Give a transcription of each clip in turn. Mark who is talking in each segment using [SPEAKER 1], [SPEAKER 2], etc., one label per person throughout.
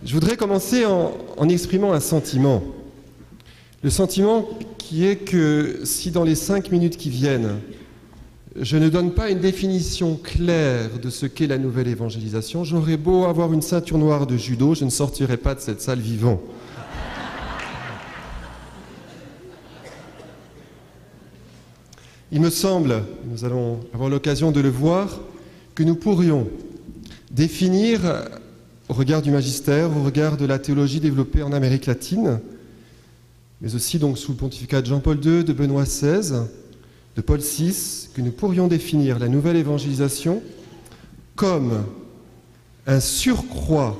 [SPEAKER 1] Je voudrais commencer en exprimant un sentiment. Le sentiment qui est que si dans les 5 minutes qui viennent, je ne donne pas une définition claire de ce qu'est la nouvelle évangélisation, j'aurais beau avoir une ceinture noire de judo, je ne sortirai pas de cette salle vivant. Il me semble, nous allons avoir l'occasion de le voir, que nous pourrions définir, au regard du magistère, au regard de la théologie développée en Amérique latine, mais aussi donc sous le pontificat de Jean-Paul II, de Benoît XVI, de Paul VI, que nous pourrions définir la nouvelle évangélisation comme un surcroît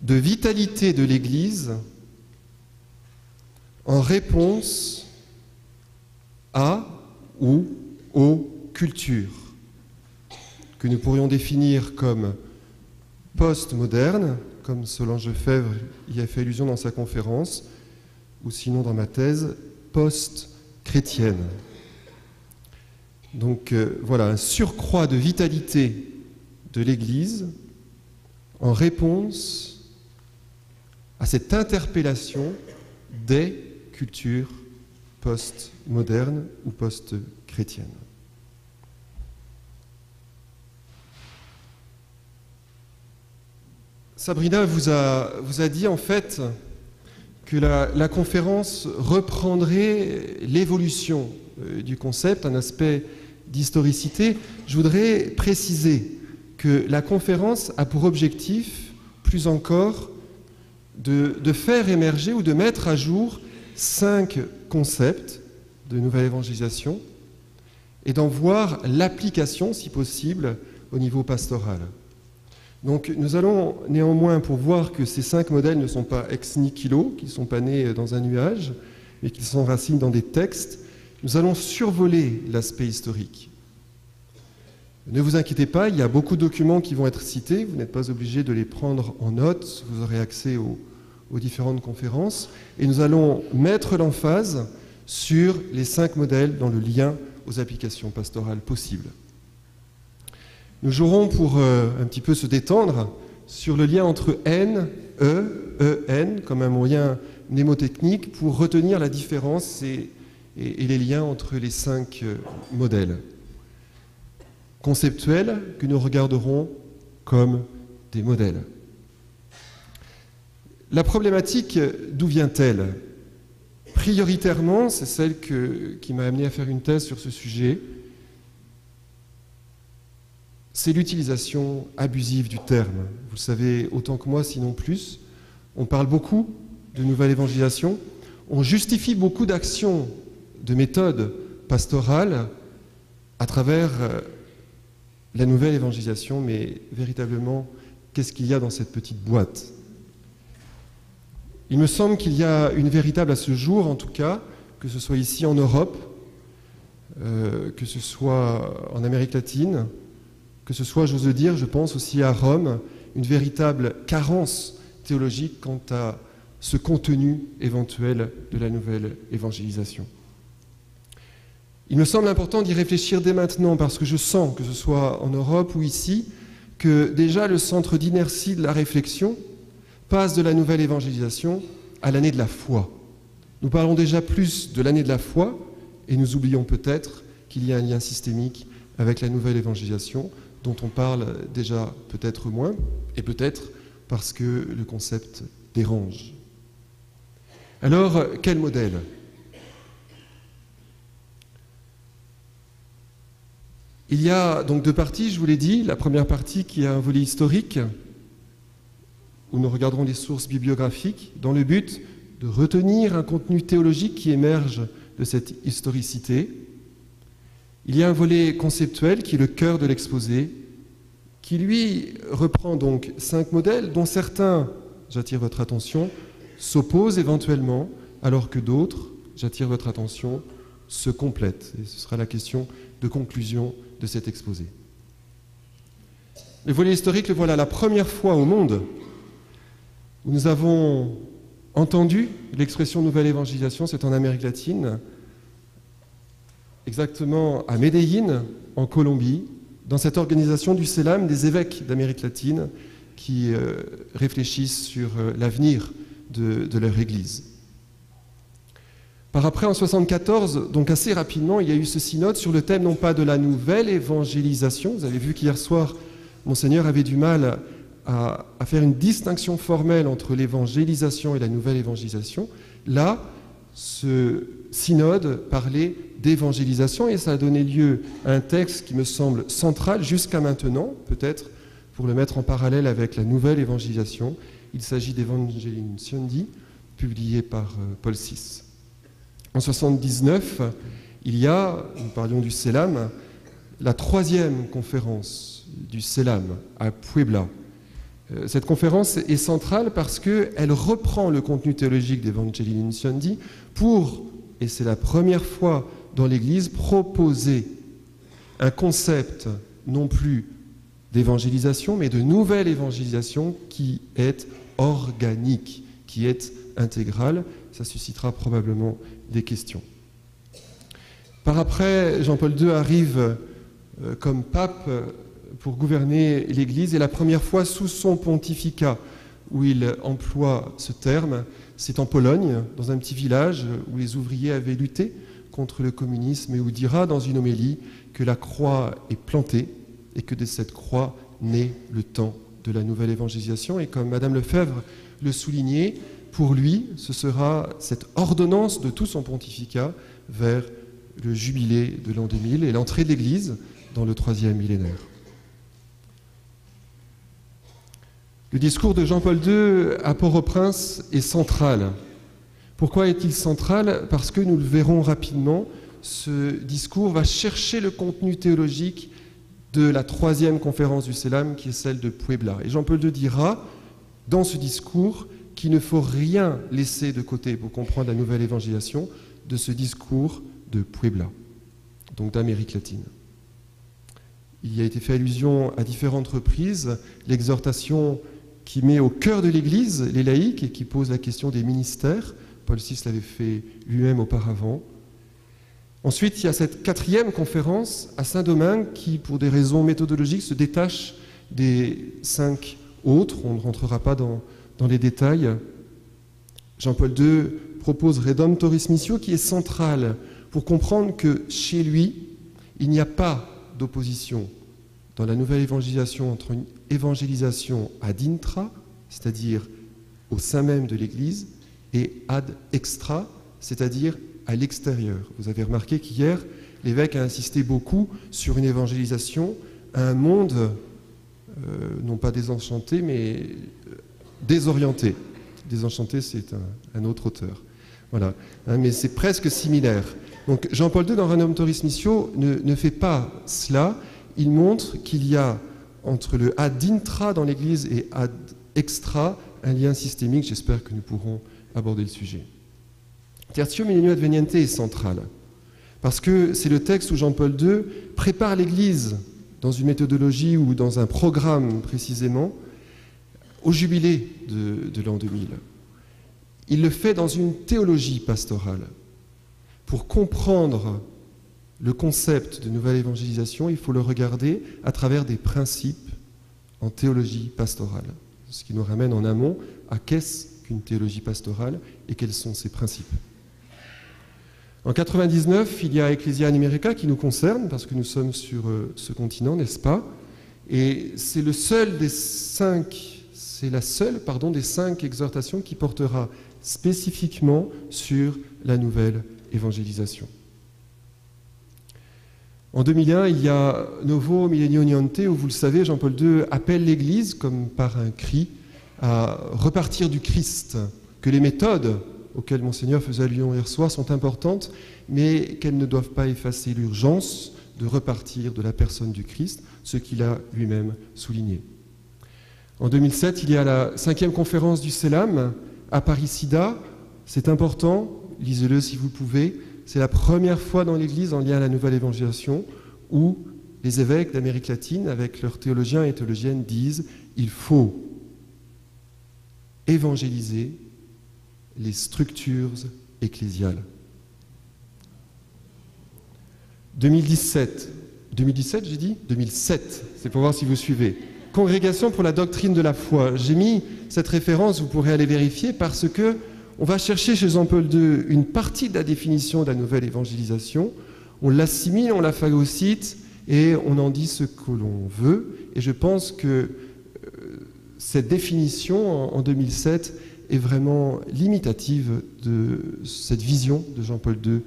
[SPEAKER 1] de vitalité de l'Église en réponse à ou aux cultures, que nous pourrions définir comme post-moderne, comme Solange Lefebvre y a fait allusion dans sa conférence, ou sinon dans ma thèse, post-chrétienne. Donc voilà, un surcroît de vitalité de l'Église en réponse à cette interpellation des cultures post-modernes ou post-chrétiennes. Sabrina vous a dit en fait que la conférence reprendrait l'évolution du concept, un aspect d'historicité. Je voudrais préciser que la conférence a pour objectif, plus encore, de faire émerger ou de mettre à jour 5 concepts de nouvelle évangélisation et d'en voir l'application, si possible, au niveau pastoral. Donc nous allons néanmoins, pour voir que ces 5 modèles ne sont pas ex nihilo, qu'ils ne sont pas nés dans un nuage, mais qu'ils s'enracinent dans des textes, nous allons survoler l'aspect historique. Ne vous inquiétez pas, il y a beaucoup de documents qui vont être cités, vous n'êtes pas obligé de les prendre en note, vous aurez accès aux différentes conférences, et nous allons mettre l'emphase sur les 5 modèles dans le lien aux applications pastorales possibles. Nous jouerons pour un petit peu se détendre sur le lien entre N, E-N, comme un moyen mnémotechnique pour retenir la différence et les liens entre les 5 modèles conceptuels que nous regarderons comme des modèles. La problématique, d'où vient-elle? Prioritairement, c'est celle qui m'a amené à faire une thèse sur ce sujet. C'est l'utilisation abusive du terme. Vous le savez autant que moi, sinon plus. On parle beaucoup de nouvelle évangélisation. On justifie beaucoup d'actions, de méthodes pastorales à travers la nouvelle évangélisation, mais véritablement, qu'est-ce qu'il y a dans cette petite boîte? Il me semble qu'il y a une véritable, à ce jour en tout cas, que ce soit ici en Europe, que ce soit en Amérique latine, que ce soit, j'ose le dire, je pense aussi à Rome, une véritable carence théologique quant à ce contenu éventuel de la nouvelle évangélisation. Il me semble important d'y réfléchir dès maintenant parce que je sens, que ce soit en Europe ou ici, que déjà le centre d'inertie de la réflexion passe de la nouvelle évangélisation à l'année de la foi. Nous parlons déjà plus de l'année de la foi et nous oublions peut-être qu'il y a un lien systémique avec la nouvelle évangélisation dont on parle déjà peut-être moins et peut-être parce que le concept dérange. Alors, quel modèle ? Il y a donc 2 parties, je vous l'ai dit. La première partie qui a un volet historique, où nous regarderons les sources bibliographiques, dans le but de retenir un contenu théologique qui émerge de cette historicité. Il y a un volet conceptuel qui est le cœur de l'exposé, qui lui reprend donc 5 modèles, dont certains, j'attire votre attention, s'opposent éventuellement, alors que d'autres, j'attire votre attention, se complètent. Et ce sera la question de conclusion de cet exposé. Le volet historique, le voilà la première fois au monde où nous avons entendu l'expression nouvelle évangélisation, c'est en Amérique latine, exactement à Medellín, en Colombie, dans cette organisation du CELAM des évêques d'Amérique latine, qui réfléchissent sur l'avenir de leur Église. Par après, en 1974, donc assez rapidement, il y a eu ce synode sur le thème non pas de la nouvelle évangélisation. Vous avez vu qu'hier soir, Monseigneur avait du mal à faire une distinction formelle entre l'évangélisation et la nouvelle évangélisation. Là, ce synode parlait d'évangélisation et ça a donné lieu à un texte qui me semble central jusqu'à maintenant, peut-être pour le mettre en parallèle avec la nouvelle évangélisation. Il s'agit d'Evangelium Sciandi, publié par Paul VI. En 1979, il y a, nous parlions du CELAM, la 3e conférence du CELAM à Puebla. Cette conférence est centrale parce qu'elle reprend le contenu théologique d'Evangelium Sciandi pour, et c'est la première fois dans l'Église, proposer un concept non plus d'évangélisation, mais de nouvelle évangélisation qui est organique, qui est intégrale. Ça suscitera probablement des questions. Par après, Jean-Paul II arrive comme pape pour gouverner l'Église, et la première fois sous son pontificat où il emploie ce terme, c'est en Pologne, dans un petit village où les ouvriers avaient lutté contre le communisme et où il dira dans une homélie que la croix est plantée et que de cette croix naît le temps de la nouvelle évangélisation. Et comme Madame Lefebvre le soulignait, pour lui, ce sera cette ordonnance de tout son pontificat vers le jubilé de l'an 2000 et l'entrée de l'Église dans le 3e millénaire. Le discours de Jean-Paul II à Port-au-Prince est central. Pourquoi est-il central? Parce que nous le verrons rapidement, ce discours va chercher le contenu théologique de la 3e conférence du CELAM, qui est celle de Puebla. Et Jean-Paul II dira, dans ce discours, qu'il ne faut rien laisser de côté pour comprendre la nouvelle évangélisation de ce discours de Puebla, donc d'Amérique latine. Il y a été fait allusion à différentes reprises, l'exhortation qui met au cœur de l'Église les laïcs et qui pose la question des ministères. Paul VI l'avait fait lui-même auparavant. Ensuite, il y a cette 4e conférence à Saint-Domingue qui, pour des raisons méthodologiques, se détache des 5 autres. On ne rentrera pas dans les détails. Jean-Paul II propose Redemptoris Missio, qui est central pour comprendre que chez lui, il n'y a pas d'opposition dans la nouvelle évangélisation entre une évangélisation ad intra, c'est-à-dire au sein même de l'Église, et ad extra, c'est-à-dire à l'extérieur. Vous avez remarqué qu'hier, l'évêque a insisté beaucoup sur une évangélisation à un monde, non pas désenchanté, mais désorienté. Désenchanté, c'est un autre auteur. Voilà. Mais c'est presque similaire. Donc Jean-Paul II, dans Redemptoris Missio, ne fait pas cela. Il montre qu'il y a entre le ad intra dans l'Église et ad extra un lien systémique. J'espère que nous pourrons aborder le sujet. Tertio Millenium Adveniente est central, parce que c'est le texte où Jean-Paul II prépare l'Église dans une méthodologie ou dans un programme précisément au jubilé de l'an 2000. Il le fait dans une théologie pastorale. Pour comprendre le concept de nouvelle évangélisation, il faut le regarder à travers des principes en théologie pastorale. Ce qui nous ramène en amont à qu'est-ce qu'une théologie pastorale et quels sont ses principes. En 99, il y a Ecclesia Numerica qui nous concerne, parce que nous sommes sur ce continent, n'est-ce pas? Et c'est la seule des 5 exhortations qui portera spécifiquement sur la nouvelle évangélisation. En 2001, il y a Novo Millenium Niente, où vous le savez, Jean-Paul II appelle l'Église, comme par un cri, à repartir du Christ, que les méthodes auxquelles Monseigneur faisait allusion hier soir sont importantes, mais qu'elles ne doivent pas effacer l'urgence de repartir de la personne du Christ, ce qu'il a lui-même souligné. En 2007, il y a la 5e conférence du CELAM à Paris-Sida. C'est important, lisez-le si vous le pouvez. C'est la première fois dans l'Église, en lien à la nouvelle évangélisation, où les évêques d'Amérique latine, avec leurs théologiens et théologiennes, disent « il faut évangéliser les structures ecclésiales ». 2017, j'ai dit 2007, c'est pour voir si vous suivez. Congrégation pour la doctrine de la foi. J'ai mis cette référence, vous pourrez aller vérifier, parce que on va chercher chez Jean-Paul II une partie de la définition de la nouvelle évangélisation, on l'assimile, on la phagocyte, et on en dit ce que l'on veut. Et je pense que cette définition, en 2007, est vraiment limitative de cette vision de Jean-Paul II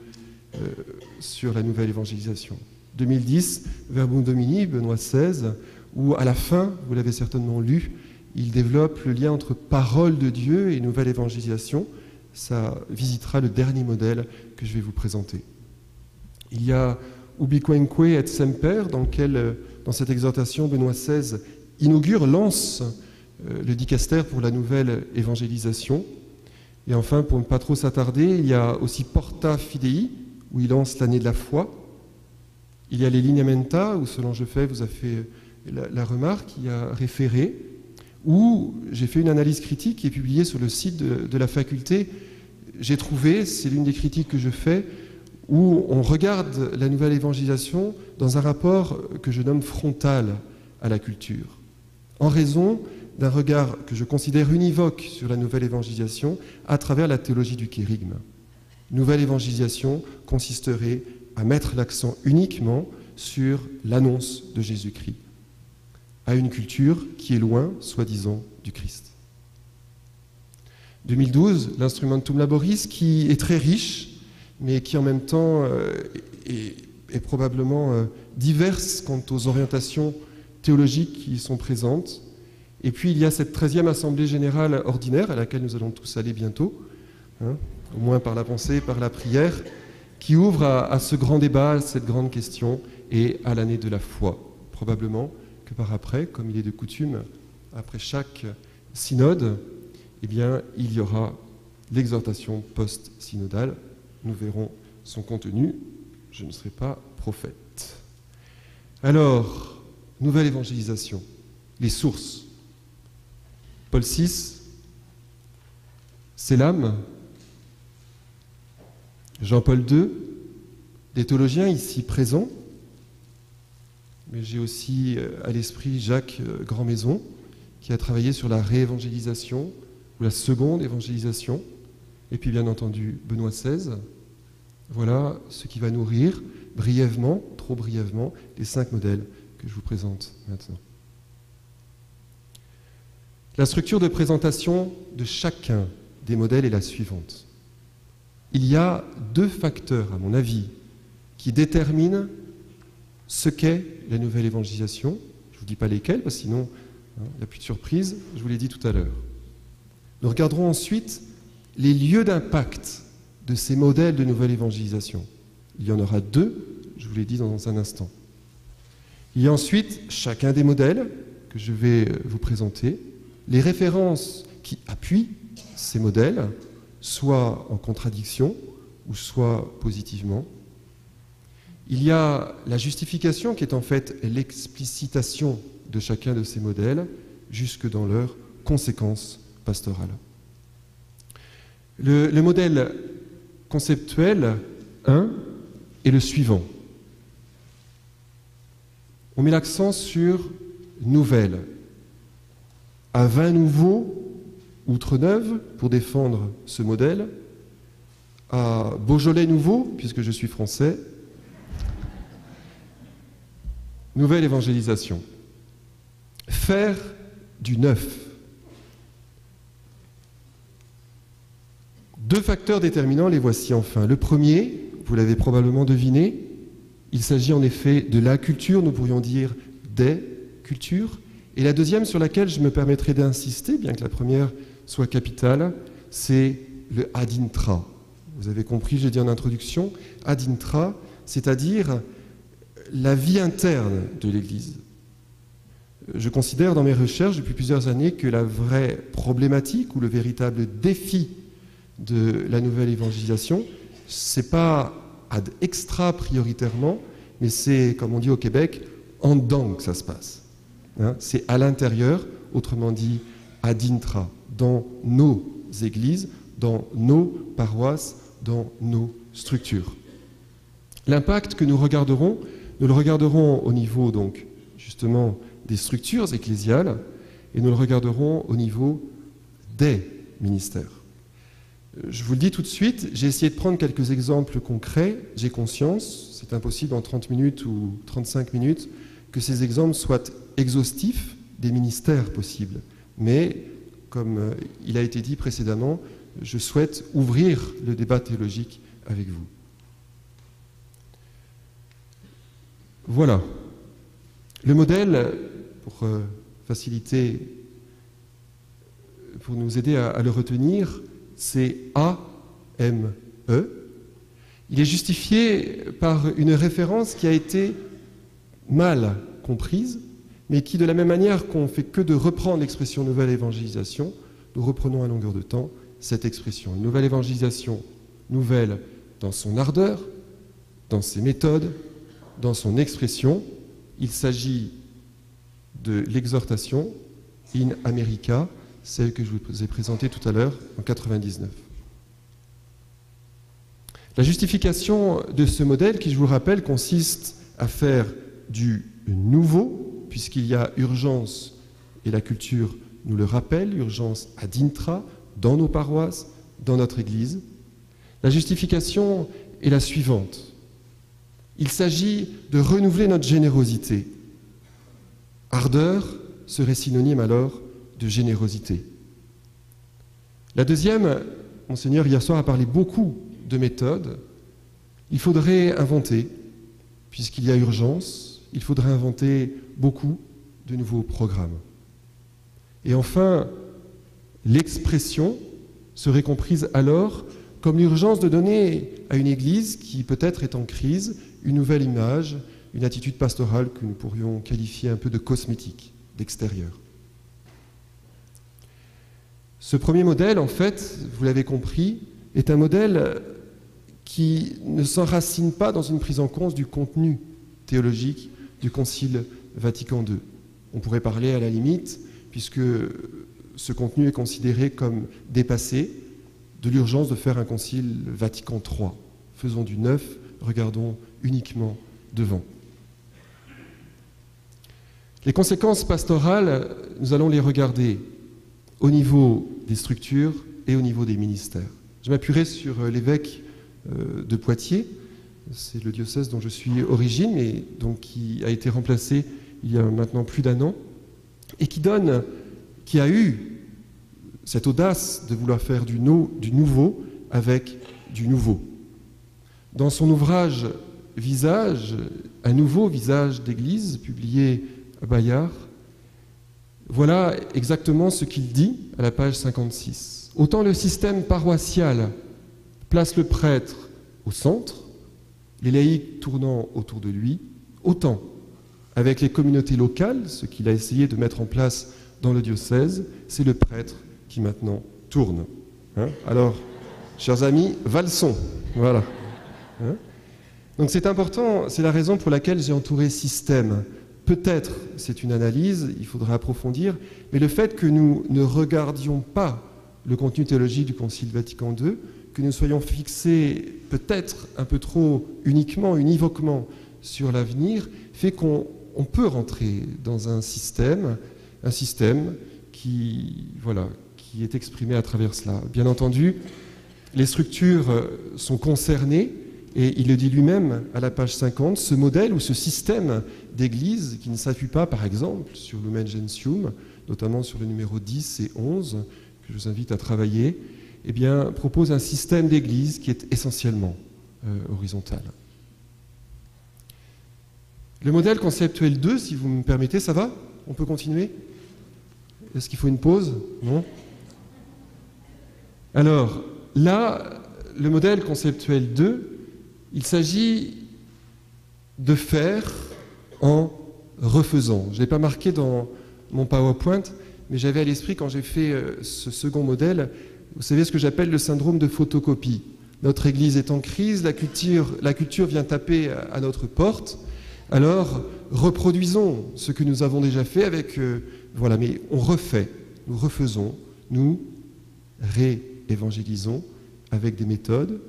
[SPEAKER 1] sur la nouvelle évangélisation. 2010, Verbum Domini, Benoît XVI, où à la fin, vous l'avez certainement lu, il développe le lien entre parole de Dieu et nouvelle évangélisation. Ça visitera le dernier modèle que je vais vous présenter. Il y a Ubiquemque et Semper, dans cette exhortation, Benoît XVI lance le dicaster pour la nouvelle évangélisation. Et enfin, pour ne pas trop s'attarder, il y a aussi Porta Fidei, où il lance l'année de la foi. Il y a les Lineamenta, où Solange Lefebvre vous a fait la remarque, il y a référé, où j'ai fait une analyse critique qui est publiée sur le site de la faculté. J'ai trouvé, c'est l'une des critiques que je fais, où on regarde la nouvelle évangélisation dans un rapport que je nomme frontal à la culture, en raison d'un regard que je considère univoque sur la nouvelle évangélisation à travers la théologie du kérygme. Nouvelle évangélisation consisterait à mettre l'accent uniquement sur l'annonce de Jésus-Christ à une culture qui est loin, soi-disant, du Christ. 2012, l'Instrumentum Laboris, qui est très riche, mais qui en même temps est probablement diverse quant aux orientations théologiques qui y sont présentes. Et puis il y a cette 13e Assemblée Générale Ordinaire, à laquelle nous allons tous aller bientôt, au moins par la pensée, par la prière, qui ouvre à ce grand débat, à cette grande question, et à l'année de la foi. Probablement que par après, comme il est de coutume, après chaque synode, eh bien, il y aura l'exhortation post-synodale. Nous verrons son contenu. Je ne serai pas prophète. Alors, nouvelle évangélisation, les sources. Paul VI, c'est l'âme. Jean-Paul II, des théologiens ici présents, mais j'ai aussi à l'esprit Jacques Grandmaison, qui a travaillé sur la réévangélisation ou la seconde évangélisation, et puis bien entendu Benoît XVI. Voilà ce qui va nourrir brièvement, trop brièvement, les 5 modèles que je vous présente maintenant. La structure de présentation de chacun des modèles est la suivante. Il y a 2 facteurs, à mon avis, qui déterminent ce qu'est la nouvelle évangélisation. Je ne vous dis pas lesquels, parce que sinon, il n'y a plus de surprise. Je vous l'ai dit tout à l'heure. Nous regarderons ensuite les lieux d'impact de ces modèles de nouvelle évangélisation. Il y en aura 2, je vous l'ai dit dans un instant. Il y a ensuite chacun des modèles que je vais vous présenter, les références qui appuient ces modèles, soit en contradiction ou soit positivement. Il y a la justification qui est en fait l'explicitation de chacun de ces modèles jusque dans leurs conséquences pastorales. Le modèle conceptuel 1 est le suivant. On met l'accent sur nouvelle. À 20 nouveaux Outre-Neuve pour défendre ce modèle, à Beaujolais nouveau, puisque je suis français, nouvelle évangélisation. Faire du neuf. 2 facteurs déterminants, les voici enfin. Le premier, vous l'avez probablement deviné, il s'agit en effet de la culture, nous pourrions dire des cultures. Et la deuxième sur laquelle je me permettrai d'insister, bien que la première soit capitale, c'est le ad intra. Vous avez compris, j'ai dit en introduction, ad intra, c'est-à-dire la vie interne de l'Église. Je considère dans mes recherches depuis plusieurs années que la vraie problématique ou le véritable défi de la nouvelle évangélisation, c'est pas ad extra prioritairement, mais c'est, comme on dit au Québec, en dedans que ça se passe. C'est à l'intérieur, autrement dit ad intra, dans nos églises, dans nos paroisses, dans nos structures. L'impact que nous le regarderons au niveau donc justement des structures ecclésiales et nous le regarderons au niveau des ministères. Je vous le dis tout de suite, j'ai essayé de prendre quelques exemples concrets, j'ai conscience, c'est impossible en 30 minutes ou 35 minutes, que ces exemples soient exhaustifs des ministères possibles. Mais, comme il a été dit précédemment, je souhaite ouvrir le débat théologique avec vous. Voilà. Le modèle, pour faciliter, pour nous aider à le retenir, c'est A-M-E. Il est justifié par une référence qui a été mal comprise, mais qui, de la même manière qu'on ne fait que de reprendre l'expression nouvelle évangélisation, nous reprenons à longueur de temps cette expression. Une nouvelle évangélisation, nouvelle dans son ardeur, dans ses méthodes, dans son expression. Il s'agit de l'exhortation in America, celle que je vous ai présentée tout à l'heure en 99. La justification de ce modèle, qui je vous le rappelle, consiste à faire du nouveau, puisqu'il y a urgence, et la culture nous le rappelle, urgence ad intra, dans nos paroisses, dans notre Église. La justification est la suivante. Il s'agit de renouveler notre générosité. Ardeur serait synonyme alors de générosité. La deuxième, Monseigneur hier soir a parlé beaucoup de méthodes. Il faudrait inventer, puisqu'il y a urgence, il faudrait inventer beaucoup de nouveaux programmes. Et enfin, l'expression serait comprise alors comme l'urgence de donner à une Église qui peut-être est en crise une nouvelle image, une attitude pastorale que nous pourrions qualifier un peu de cosmétique, d'extérieur. Ce premier modèle, en fait, vous l'avez compris, est un modèle qui ne s'enracine pas dans une prise en compte du contenu théologique du Concile Vatican II. On pourrait parler à la limite, puisque ce contenu est considéré comme dépassé, de l'urgence de faire un Concile Vatican III. Faisons du neuf, regardons uniquement devant. Les conséquences pastorales, nous allons les regarder au niveau des structures et au niveau des ministères. Je m'appuierai sur l'évêque de Poitiers, c'est le diocèse dont je suis origine et donc qui a été remplacé il y a maintenant plus d'un an et qui a eu cette audace de vouloir faire du nouveau avec du nouveau. Dans son ouvrage « Visage », un nouveau visage d'Église, publié à Bayard, voilà exactement ce qu'il dit à la page 56. Autant le système paroissial place le prêtre au centre, les laïcs tournant autour de lui, autant avec les communautés locales, ce qu'il a essayé de mettre en place dans le diocèse, c'est le prêtre qui maintenant tourne. Alors, chers amis, valsons. Voilà. Donc c'est important, c'est la raison pour laquelle j'ai entouré système. Peut-être, c'est une analyse, il faudra approfondir, mais le fait que nous ne regardions pas le contenu théologique du Concile Vatican II, que nous soyons fixés peut-être un peu trop univoquement sur l'avenir, fait qu'on peut rentrer dans un système qui est exprimé à travers cela. Bien entendu, les structures sont concernées, et il le dit lui-même à la page 50, ce modèle ou ce système d'église qui ne s'appuie pas, par exemple, sur Lumen Gentium, notamment sur le numéro 10 et 11, que je vous invite à travailler, eh bien, propose un système d'église qui est essentiellement horizontal. Le modèle conceptuel 2, si vous me permettez, ça va? On peut continuer? Est-ce qu'il faut une pause? Non? Alors, là, le modèle conceptuel 2, il s'agit de faire en refaisant. Je ne l'ai pas marqué dans mon PowerPoint, mais j'avais à l'esprit, quand j'ai fait ce second modèle, vous savez ce que j'appelle le syndrome de photocopie. Notre Église est en crise, la culture vient taper à notre porte, alors reproduisons ce que nous avons déjà fait avec... mais on refait, nous refaisons, nous réévangélisons avec des méthodes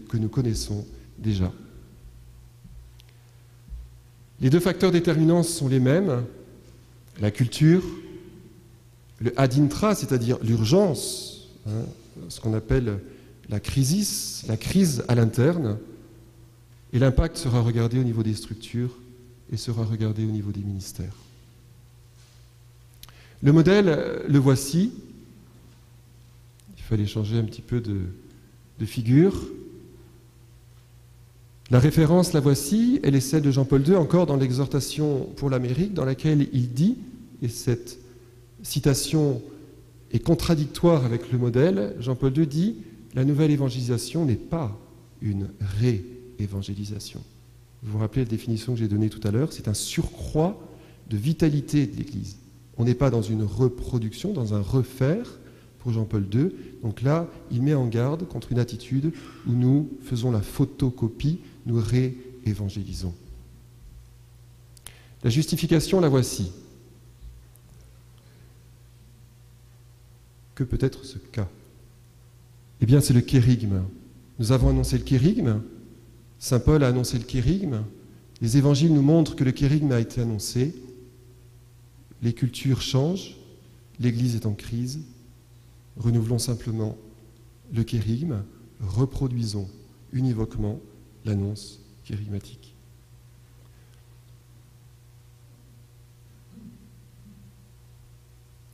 [SPEAKER 1] que nous connaissons déjà. Les deux facteurs déterminants sont les mêmes. la culture, le ad-intra, c'est-à-dire l'urgence, ce qu'on appelle la crise à l'interne, et l'impact sera regardé au niveau des structures et sera regardé au niveau des ministères. Le modèle, le voici. Il fallait changer un petit peu de figure. La référence, la voici, elle est celle de Jean-Paul II, encore dans l'exhortation pour l'Amérique, dans laquelle il dit, et cette citation est contradictoire avec le modèle, Jean-Paul II dit « La nouvelle évangélisation n'est pas une réévangélisation ». Vous vous rappelez la définition que j'ai donnée tout à l'heure, c'est un surcroît de vitalité de l'Église. On n'est pas dans une reproduction, dans un refaire pour Jean-Paul II. Donc là, il met en garde contre une attitude où nous faisons la photocopie, nous réévangélisons. La justification, la voici. Que peut être ce cas? Eh bien, c'est le kérygme. Nous avons annoncé le kérygme. Saint Paul a annoncé le kérygme. Les évangiles nous montrent que le kérygme a été annoncé. Les cultures changent. L'Église est en crise. Renouvelons simplement le kérygme. Reproduisons univoquement l'annonce kérygmatique.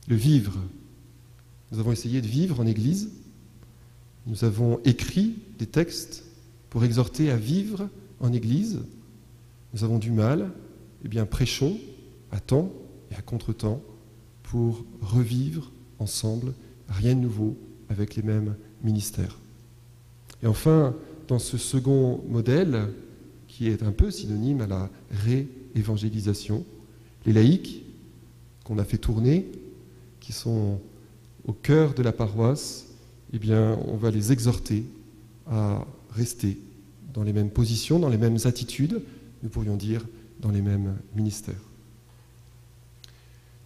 [SPEAKER 1] Le vivre. Nous avons essayé de vivre en Église. Nous avons écrit des textes pour exhorter à vivre en Église. Nous avons du mal. Eh bien, prêchons à temps et à contre-temps pour revivre ensemble, rien de nouveau, avec les mêmes ministères. Et enfin, dans ce second modèle, qui est un peu synonyme à la réévangélisation, les laïcs qu'on a fait tourner, qui sont au cœur de la paroisse, eh bien, on va les exhorter à rester dans les mêmes positions, dans les mêmes attitudes, nous pourrions dire dans les mêmes ministères.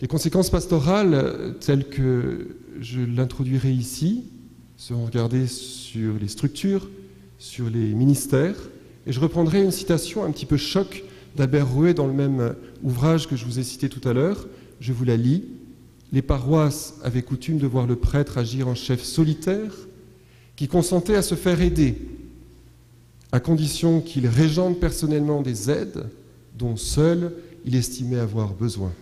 [SPEAKER 1] Les conséquences pastorales, telles que je l'introduirai ici, seront regardées sur les structures, sur les ministères, et je reprendrai une citation un petit peu choc d'Albert Rouet dans le même ouvrage que je vous ai cité tout à l'heure. Je vous la lis. Les paroisses avaient coutume de voir le prêtre agir en chef solitaire, qui consentait à se faire aider, à condition qu'il régente personnellement des aides dont seul il estimait avoir besoin.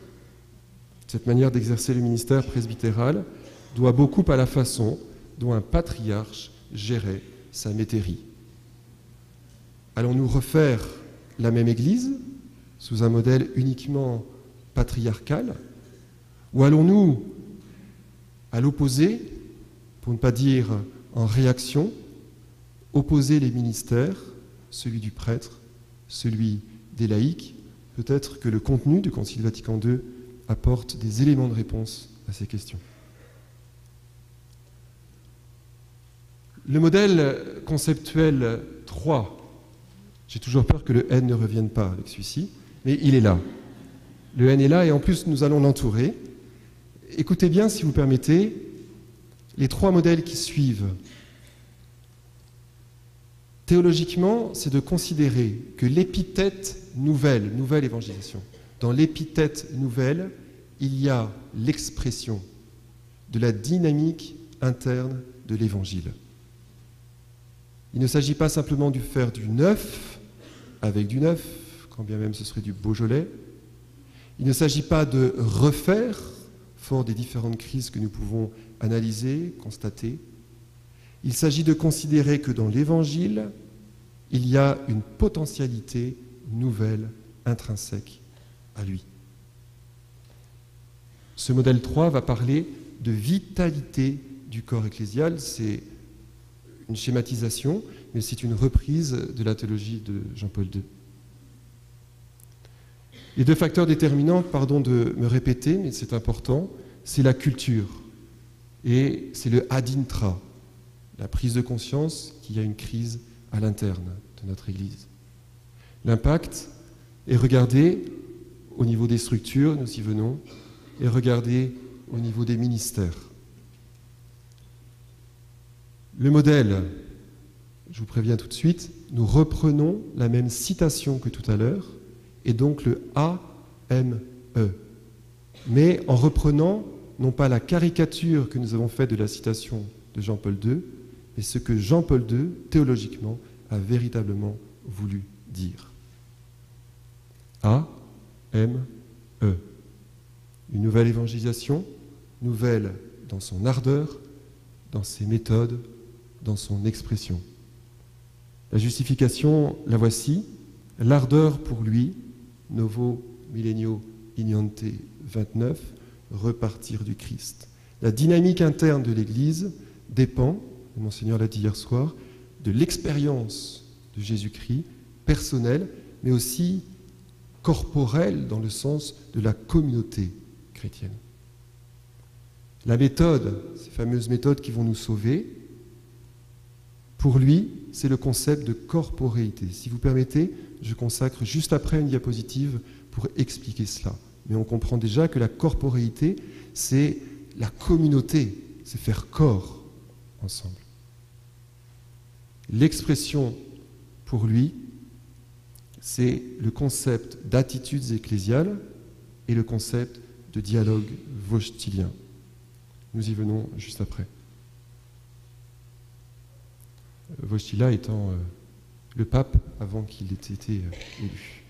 [SPEAKER 1] Cette manière d'exercer le ministère presbytéral doit beaucoup à la façon dont un patriarche gérait sa métairie. Allons-nous refaire la même Église sous un modèle uniquement patriarcal, ou allons-nous, à l'opposé, pour ne pas dire en réaction, opposer les ministères, celui du prêtre, celui des laïcs? Peut-être que le contenu du Concile Vatican II apporte des éléments de réponse à ces questions. Le modèle conceptuel 3, j'ai toujours peur que le N ne revienne pas avec celui-ci, mais il est là. Le N est là et en plus nous allons l'entourer. Écoutez bien, si vous permettez, les trois modèles qui suivent. Théologiquement, c'est de considérer que l'épithète nouvelle évangélisation, dans l'épithète nouvelle, il y a l'expression de la dynamique interne de l'Évangile. Il ne s'agit pas simplement de faire du neuf avec du neuf, quand bien même ce serait du Beaujolais. Il ne s'agit pas de refaire, fort des différentes crises que nous pouvons analyser, constater. Il s'agit de considérer que dans l'Évangile, il y a une potentialité nouvelle, intrinsèque à lui. Ce modèle 3 va parler de vitalité du corps ecclésial. C'est une schématisation, mais c'est une reprise de la théologie de Jean-Paul II. Les deux facteurs déterminants, pardon de me répéter, mais c'est important, c'est la culture et c'est le ad intra, la prise de conscience qu'il y a une crise à l'interne de notre Église. L'impact est regardé au niveau des structures, nous y venons, et regardé au niveau des ministères. Le modèle, je vous préviens tout de suite, nous reprenons la même citation que tout à l'heure, et donc le AME. mais en reprenant non pas la caricature que nous avons faite de la citation de Jean-Paul II, mais ce que Jean-Paul II, théologiquement, a véritablement voulu dire. A, M, E. Une nouvelle évangélisation, nouvelle dans son ardeur, dans ses méthodes, dans son expression. La justification, la voici, l'ardeur pour lui, Novo Millennio Ignante 29, repartir du Christ. La dynamique interne de l'Église dépend, et Monseigneur l'a dit hier soir, de l'expérience de Jésus-Christ, personnelle, mais aussi corporelle dans le sens de la communauté chrétienne. La méthode, ces fameuses méthodes qui vont nous sauver, pour lui, c'est le concept de corporéité. Si vous permettez, je consacre juste après une diapositive pour expliquer cela. Mais on comprend déjà que la corporéité, c'est la communauté, c'est faire corps ensemble. L'expression, pour lui, c'est le concept d'attitudes ecclésiales et le concept de dialogue vauchtilien. Nous y venons juste après. Wojtyła étant le pape avant qu'il ait été élu.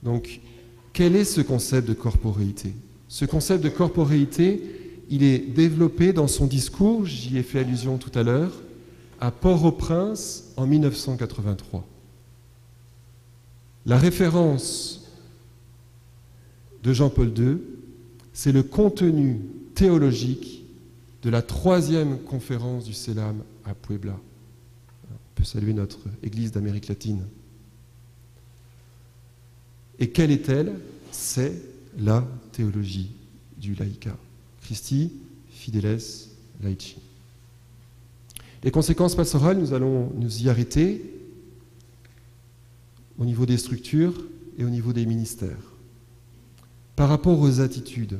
[SPEAKER 1] Donc, quel est ce concept de corporéité ? Ce concept de corporéité, il est développé dans son discours, j'y ai fait allusion tout à l'heure, à Port-au-Prince en 1983. La référence de Jean-Paul II, c'est le contenu théologique de la 3e conférence du CELAM à Puebla. On peut saluer notre Église d'Amérique latine. Et quelle est-elle ? C'est la théologie du laïcat. Christi, Fideles, Laici. Les conséquences pastorales, nous allons nous y arrêter au niveau des structures et au niveau des ministères. Par rapport aux attitudes,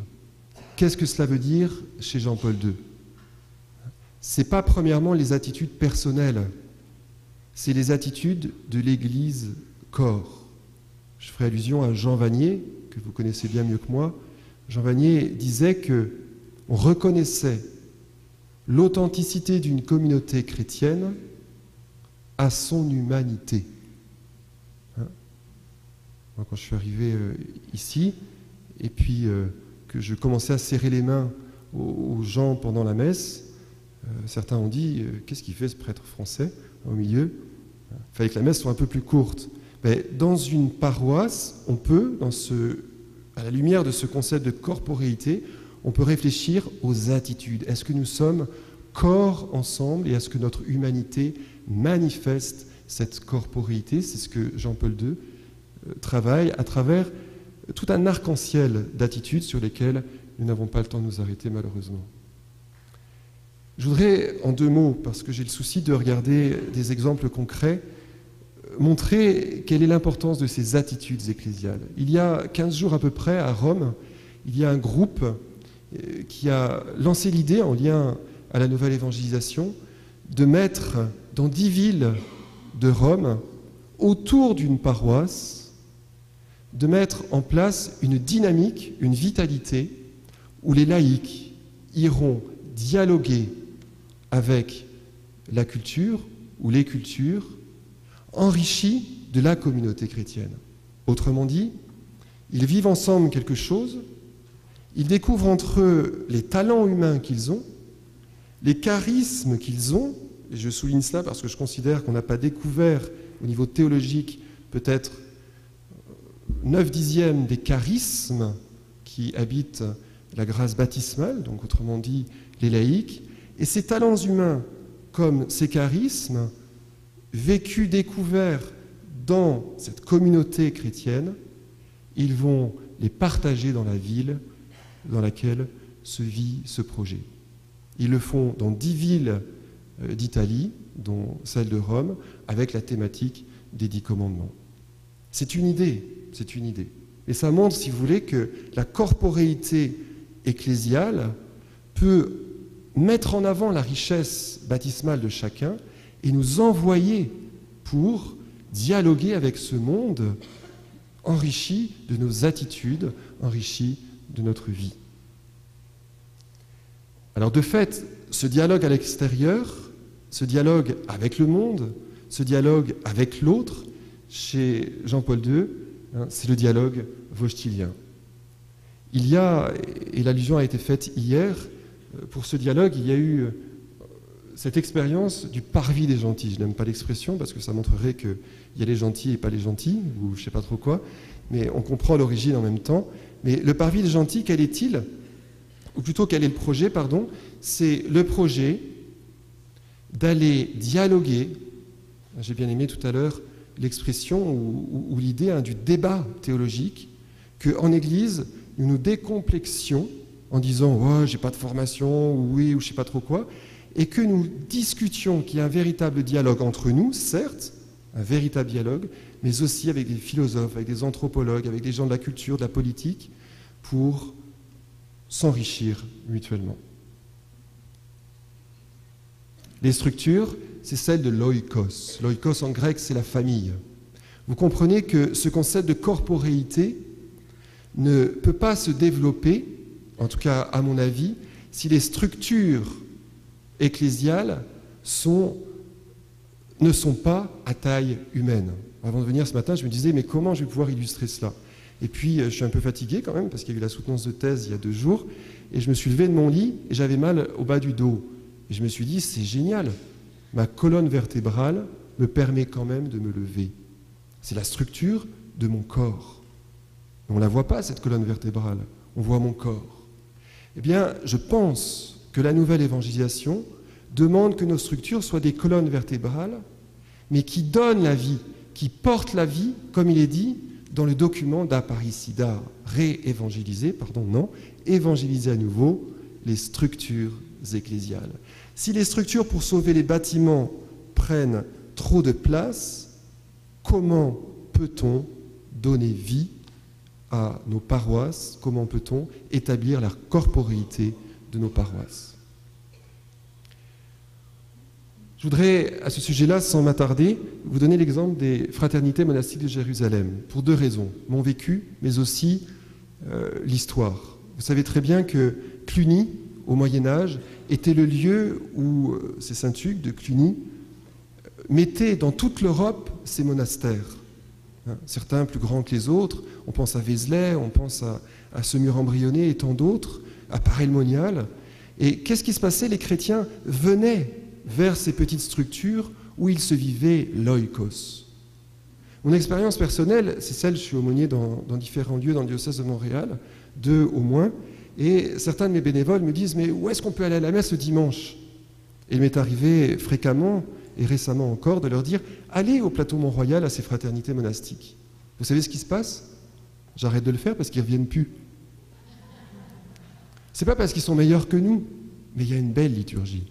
[SPEAKER 1] qu'est-ce que cela veut dire chez Jean-Paul II ? Ce n'est pas premièrement les attitudes personnelles, c'est les attitudes de l'Église corps. Je ferai allusion à Jean Vanier, que vous connaissez bien mieux que moi. Jean Vanier disait qu'on reconnaissait l'authenticité d'une communauté chrétienne à son humanité. Moi, quand je suis arrivé ici, et puis que je commençais à serrer les mains aux gens pendant la messe, certains ont dit qu'est-ce qu'il fait ce prêtre français au milieu ? Il fallait que la messe soit un peu plus courte. Mais dans une paroisse, on peut, à la lumière de ce concept de corporéité, on peut réfléchir aux attitudes. Est-ce que nous sommes corps ensemble et est-ce que notre humanité manifeste cette corporéité ? C'est ce que Jean-Paul II travaille à travers tout un arc-en-ciel d'attitudes sur lesquelles nous n'avons pas le temps de nous arrêter malheureusement. Je voudrais, en 2 mots, parce que j'ai le souci de regarder des exemples concrets, montrer quelle est l'importance de ces attitudes ecclésiales. Il y a 15 jours à peu près, à Rome, il y a un groupe qui a lancé l'idée, en lien à la nouvelle évangélisation, de mettre dans 10 villes de Rome, autour d'une paroisse, de mettre en place une dynamique, une vitalité, où les laïcs iront dialoguer avec la culture ou les cultures enrichies de la communauté chrétienne. Autrement dit, ils vivent ensemble quelque chose, ils découvrent entre eux les talents humains qu'ils ont, les charismes qu'ils ont, et je souligne cela parce que je considère qu'on n'a pas découvert au niveau théologique peut-être 9/10 des charismes qui habitent la grâce baptismale, donc autrement dit les laïcs, et ces talents humains comme ces charismes, vécus, découverts dans cette communauté chrétienne, ils vont les partager dans la ville dans laquelle se vit ce projet. Ils le font dans 10 villes d'Italie, dont celle de Rome, avec la thématique des 10 commandements. C'est une idée. Et ça montre, si vous voulez, que la corporéité ecclésiale peut mettre en avant la richesse baptismale de chacun et nous envoyer pour dialoguer avec ce monde enrichi de nos attitudes, enrichi de notre vie. Alors de fait, ce dialogue à l'extérieur, ce dialogue avec le monde, ce dialogue avec l'autre, chez Jean-Paul II, c'est le dialogue vaugetilien. Il y a, et l'allusion a été faite hier, pour ce dialogue, il y a eu cette expérience du parvis des gentils. Je n'aime pas l'expression parce que ça montrerait qu'il y a les gentils et pas les gentils, ou je ne sais pas trop quoi, mais on comprend l'origine en même temps. Mais le parvis des gentils, quel est-il? Ou plutôt, quel est le projet, pardon? C'est le projet d'aller dialoguer, j'ai bien aimé tout à l'heure l'expression ou l'idée du débat théologique, qu'en Église, nous nous décomplexions en disant « ouais, j'ai pas de formation » ou « oui » ou je sais pas trop quoi, et que nous discutions, qu'il y ait un véritable dialogue entre nous, certes, un véritable dialogue, mais aussi avec des philosophes, avec des anthropologues, avec des gens de la culture, de la politique, pour s'enrichir mutuellement. Les structures, c'est celle de l'oikos. L'oikos en grec, c'est la famille. Vous comprenez que ce concept de corporéité ne peut pas se développer, en tout cas à mon avis, si les structures ecclésiales ne sont pas à taille humaine. Avant de venir ce matin, je me disais, mais comment je vais pouvoir illustrer cela? Et puis, je suis un peu fatigué quand même, parce qu'il y a eu la soutenance de thèse il y a 2 jours, et je me suis levé de mon lit, et j'avais mal au bas du dos. Et je me suis dit, c'est génial, ma colonne vertébrale me permet quand même de me lever. C'est la structure de mon corps. On ne la voit pas, cette colonne vertébrale, on voit mon corps. Eh bien, je pense que la nouvelle évangélisation demande que nos structures soient des colonnes vertébrales, mais qui donnent la vie, qui portent la vie, comme il est dit dans le document d'Aparicida, évangéliser à nouveau les structures ecclésiales. Si les structures pour sauver les bâtiments prennent trop de place, comment peut-on donner vie à nos paroisses? Comment peut-on établir la corporéité de nos paroisses? Je voudrais, à ce sujet-là, sans m'attarder, vous donner l'exemple des fraternités monastiques de Jérusalem, pour 2 raisons. Mon vécu, mais aussi l'histoire. Vous savez très bien que Cluny, au Moyen-Âge, était le lieu où ces Saint-Hugues de Cluny mettaient dans toute l'Europe ces monastères. Certains plus grands que les autres, on pense à Vézelay, on pense à ce mur embryonné et tant d'autres, à Paray-le-Monial. Et qu'est-ce qui se passait? Les chrétiens venaient vers ces petites structures où ils se vivaient l'oikos. Mon expérience personnelle, c'est celle, je suis aumônier dans différents lieux dans le diocèse de Montréal, 2 au moins, et certains de mes bénévoles me disent « mais où est-ce qu'on peut aller à la messe le dimanche ?» Et il m'est arrivé fréquemment, et récemment encore, de leur dire « allez au plateau Mont-Royal à ces fraternités monastiques. » Vous savez ce qui se passe? J'arrête de le faire parce qu'ils ne reviennent plus. C'est pas parce qu'ils sont meilleurs que nous, mais il y a une belle liturgie.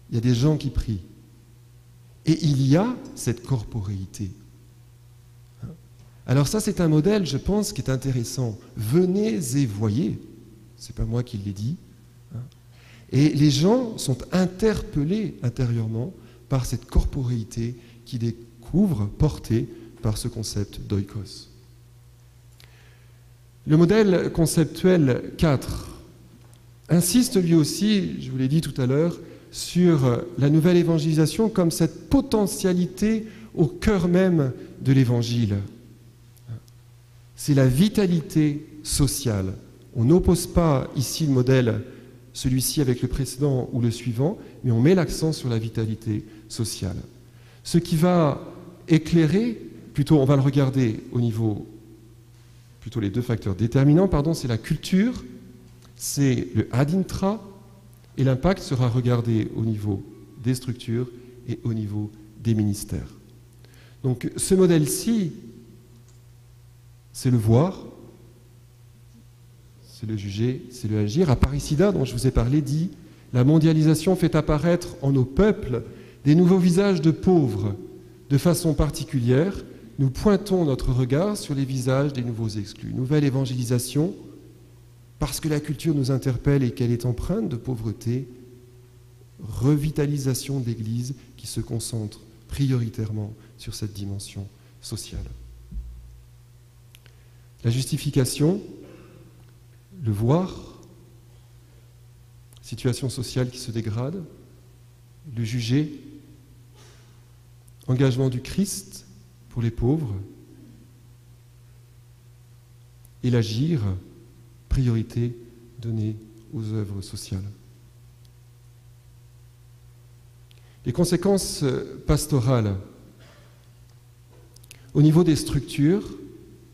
[SPEAKER 1] Il y a des gens qui prient. Et il y a cette corporéité. Alors ça, c'est un modèle, je pense, qui est intéressant. Venez et voyez. C'est pas moi qui l'ai dit. Et les gens sont interpellés intérieurement par cette corporéité qui découvre, portée par ce concept d'oikos. Le modèle conceptuel 4 insiste lui aussi, je vous l'ai dit tout à l'heure, sur la nouvelle évangélisation comme cette potentialité au cœur même de l'évangile. C'est la vitalité sociale. On n'oppose pas ici le modèle, celui-ci avec le précédent ou le suivant, mais on met l'accent sur la vitalité sociale. Ce qui va éclairer, plutôt on va le regarder au niveau, plutôt les 2 facteurs déterminants, c'est la culture, c'est le ad intra, et l'impact sera regardé au niveau des structures et au niveau des ministères. Donc ce modèle-ci, c'est le voir, c'est le juger, c'est le agir. Aparicida, dont je vous ai parlé, dit « La mondialisation fait apparaître en nos peuples des nouveaux visages de pauvres. De façon particulière, nous pointons notre regard sur les visages des nouveaux exclus. Nouvelle évangélisation, parce que la culture nous interpelle et qu'elle est empreinte de pauvreté, revitalisation de l'Église qui se concentre prioritairement sur cette dimension sociale. La justification, le voir, situation sociale qui se dégrade, le juger, engagement du Christ pour les pauvres, et l'agir, priorité donnée aux œuvres sociales. Les conséquences pastorales au niveau des structures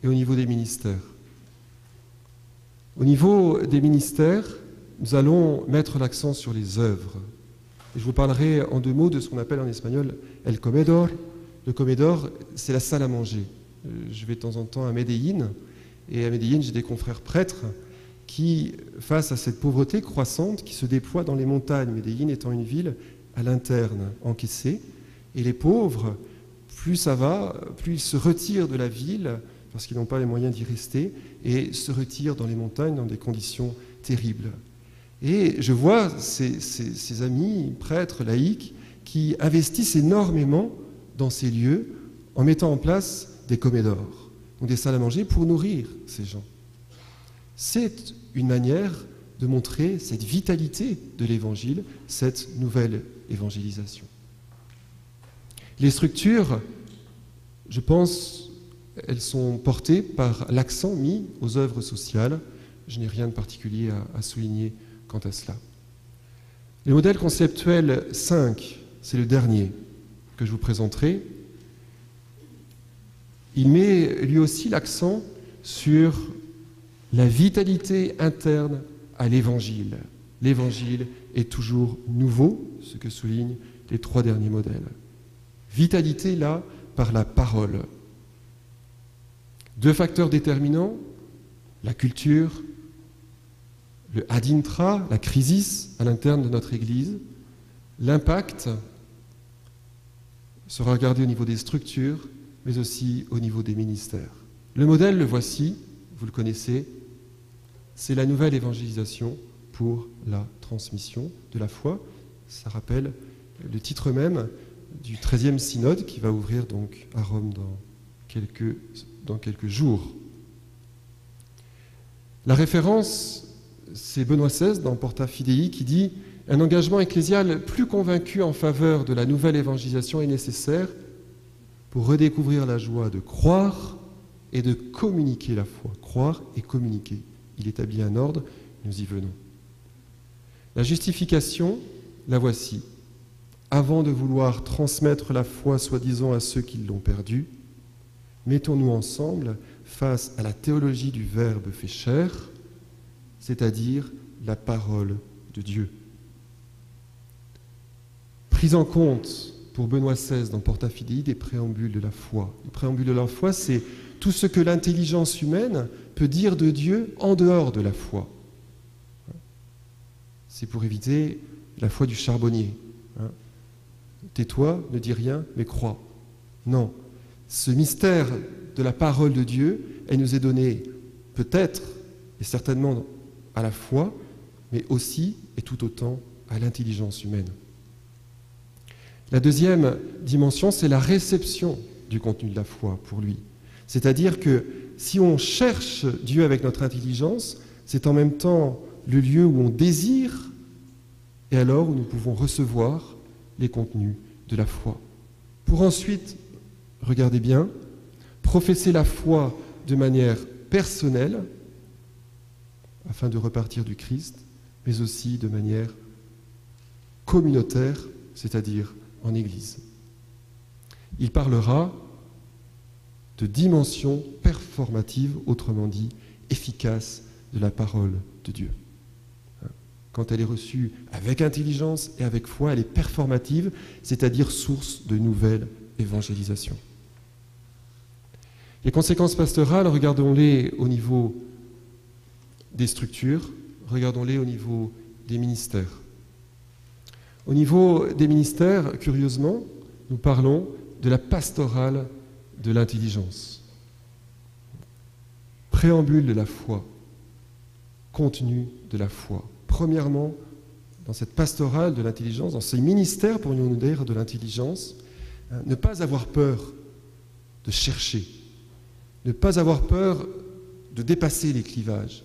[SPEAKER 1] et au niveau des ministères. Au niveau des ministères, nous allons mettre l'accent sur les œuvres. Et je vous parlerai en 2 mots de ce qu'on appelle en espagnol el comedor. Le comedor, c'est la salle à manger. Je vais de temps en temps à Medellín, et à Medellín, j'ai des confrères prêtres qui, face à cette pauvreté croissante qui se déploie dans les montagnes, Medellín étant une ville à l'interne, encaissée, et les pauvres, plus ça va, plus ils se retirent de la ville, parce qu'ils n'ont pas les moyens d'y rester, et se retirent dans les montagnes dans des conditions terribles. Et je vois ces amis, prêtres, laïcs, qui investissent énormément dans ces lieux en mettant en place des comedors, donc des salles à manger pour nourrir ces gens. C'est une manière de montrer cette vitalité de l'Évangile, cette nouvelle évangélisation. Les structures, je pense, elles sont portées par l'accent mis aux œuvres sociales. Je n'ai rien de particulier à souligner quant à cela. Le modèle conceptuel 5, c'est le dernier que je vous présenterai. Il met lui aussi l'accent sur la vitalité interne à l'Évangile. L'Évangile est toujours nouveau, ce que soulignent les 3 derniers modèles. Vitalité, là, par la parole. 2 facteurs déterminants, la culture, le adintra, la crisis à l'interne de notre Église. L'impact sera regardé au niveau des structures, mais aussi au niveau des ministères. Le modèle, le voici, vous le connaissez, c'est la nouvelle évangélisation pour la transmission de la foi. Ça rappelle le titre même du 13e synode qui va ouvrir donc à Rome dans quelques jours. La référence, c'est Benoît XVI dans Porta Fidei qui dit « Un engagement ecclésial plus convaincu en faveur de la nouvelle évangélisation est nécessaire pour redécouvrir la joie de croire et de communiquer la foi. » Croire et communiquer. Il établit un ordre, nous y venons. La justification, la voici. Avant de vouloir transmettre la foi soi-disant à ceux qui l'ont perdue, mettons-nous ensemble face à la théologie du Verbe fait chair, c'est-à-dire la parole de Dieu. Prise en compte pour Benoît XVI dans Porta Fidei des préambules de la foi. Le préambule de la foi, c'est tout ce que l'intelligence humaine peut dire de Dieu en dehors de la foi. C'est pour éviter la foi du charbonnier. Tais-toi, ne dis rien, mais crois. Non. Ce mystère de la parole de Dieu, elle nous est donnée peut-être et certainement à la foi, mais aussi et tout autant à l'intelligence humaine. La deuxième dimension, c'est la réception du contenu de la foi pour lui. C'est-à-dire que si on cherche Dieu avec notre intelligence, c'est en même temps le lieu où on désire et alors où nous pouvons recevoir les contenus de la foi. Pour ensuite, regardez bien, professer la foi de manière personnelle afin de repartir du Christ, mais aussi de manière communautaire, c'est-à-dire en Église. Il parlera de dimension performative, autrement dit, efficace de la parole de Dieu. Quand elle est reçue avec intelligence et avec foi, elle est performative, c'est-à-dire source de nouvelle évangélisation. Les conséquences pastorales, regardons-les au niveau des structures, regardons-les au niveau des ministères. Au niveau des ministères, curieusement, nous parlons de la pastorale de l'intelligence. Préambule de la foi, contenu de la foi. Premièrement, dans cette pastorale de l'intelligence, dans ces ministères, pourrions-nous dire, de l'intelligence, ne pas avoir peur de chercher, ne pas avoir peur de dépasser les clivages,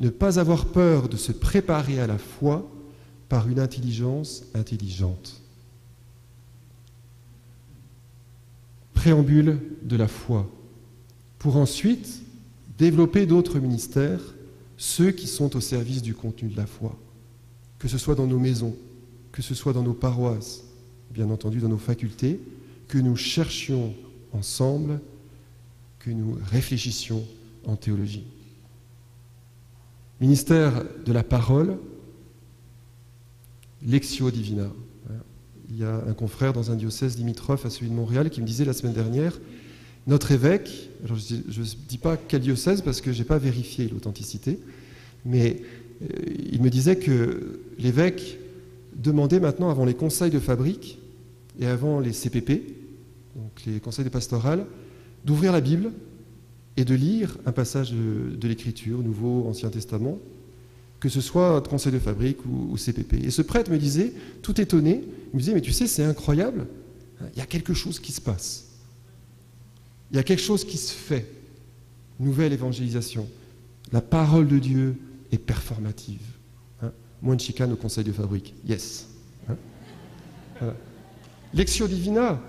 [SPEAKER 1] Ne pas avoir peur de se préparer à la foi par une intelligence intelligente. Préambule de la foi, pour ensuite développer d'autres ministères, ceux qui sont au service du contenu de la foi, que ce soit dans nos maisons, que ce soit dans nos paroisses, bien entendu dans nos facultés, que nous cherchions ensemble, que nous réfléchissions en théologie. Ministère de la parole, Lectio Divina. Il y a un confrère dans un diocèse limitrophe à celui de Montréal qui me disait la semaine dernière, notre évêque, alors je ne dis pas quel diocèse parce que je n'ai pas vérifié l'authenticité, mais il me disait que l'évêque demandait maintenant, avant les conseils de fabrique et avant les CPP, donc les conseils de pastorale, d'ouvrir la Bible et de lire un passage de l'Écriture, Nouveau, Ancien Testament, que ce soit de conseil de fabrique ou CPP. Et ce prêtre me disait, tout étonné, il me disait, mais tu sais, c'est incroyable, il y a quelque chose qui se passe. Il y a quelque chose qui se fait. Nouvelle évangélisation. La parole de Dieu est performative. Moins de chicane au conseil de fabrique. Yes. Voilà. Lectio Divina.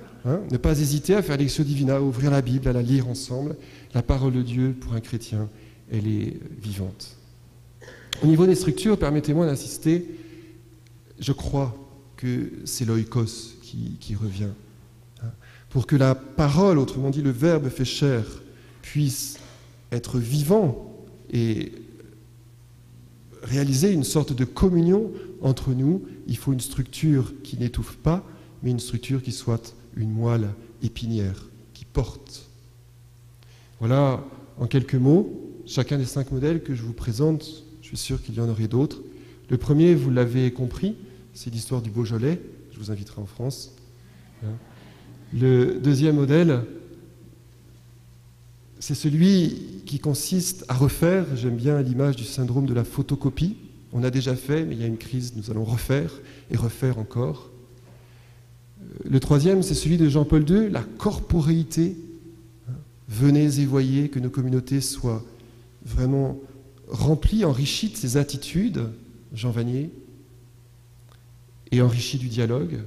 [SPEAKER 1] Ne pas hésiter à faire Lectio Divina, à ouvrir la Bible, à la lire ensemble. La parole de Dieu, pour un chrétien, elle est vivante. Au niveau des structures, permettez-moi d'insister, je crois que c'est l'oikos qui revient. Pour que la parole, autrement dit le Verbe fait chair, puisse être vivant et réaliser une sorte de communion entre nous, il faut une structure qui n'étouffe pas, mais une structure qui soit une moelle épinière, qui porte. Voilà, en quelques mots, chacun des 5 modèles que je vous présente. Je suis sûr qu'il y en aurait d'autres. Le premier, vous l'avez compris, c'est l'histoire du Beaujolais. Je vous inviterai en France. Le deuxième modèle, c'est celui qui consiste à refaire. J'aime bien l'image du syndrome de la photocopie. On a déjà fait, mais il y a une crise, nous allons refaire et refaire encore. Le troisième, c'est celui de Jean-Paul II, la corporéité. Venez et voyez que nos communautés soient vraiment remplies, enrichies de ces attitudes, Jean Vanier, et enrichies du dialogue.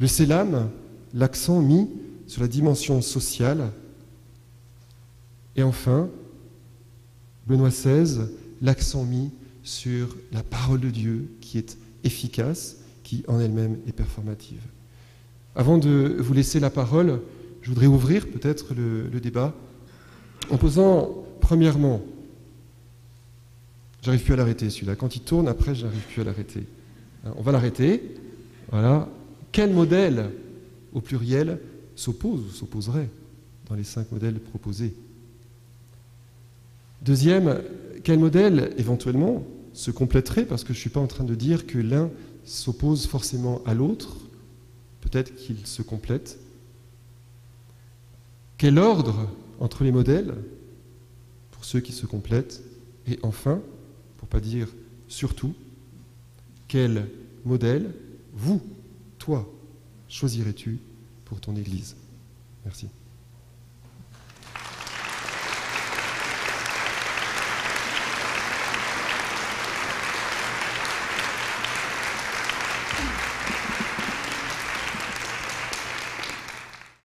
[SPEAKER 1] Le Célam, l'accent mis sur la dimension sociale. Et enfin, Benoît XVI, l'accent mis sur la parole de Dieu qui est efficace, qui en elle-même est performative. Avant de vous laisser la parole, je voudrais ouvrir peut-être le débat en posant premièrement, j'arrive plus à l'arrêter celui-là, quand il tourne après je n'arrive plus à l'arrêter. On va l'arrêter, voilà. Quel modèle, au pluriel, s'oppose ou s'opposerait dans les 5 modèles proposés? Deuxième, quel modèle, éventuellement, se compléterait, parce que je ne suis pas en train de dire que l'un s'oppose forcément à l'autre, peut-être qu'ils se complètent. Quel ordre entre les modèles, pour ceux qui se complètent? Et enfin, pour ne pas dire surtout, quel modèle, vous, toi, choisirais-tu pour ton Église? Merci.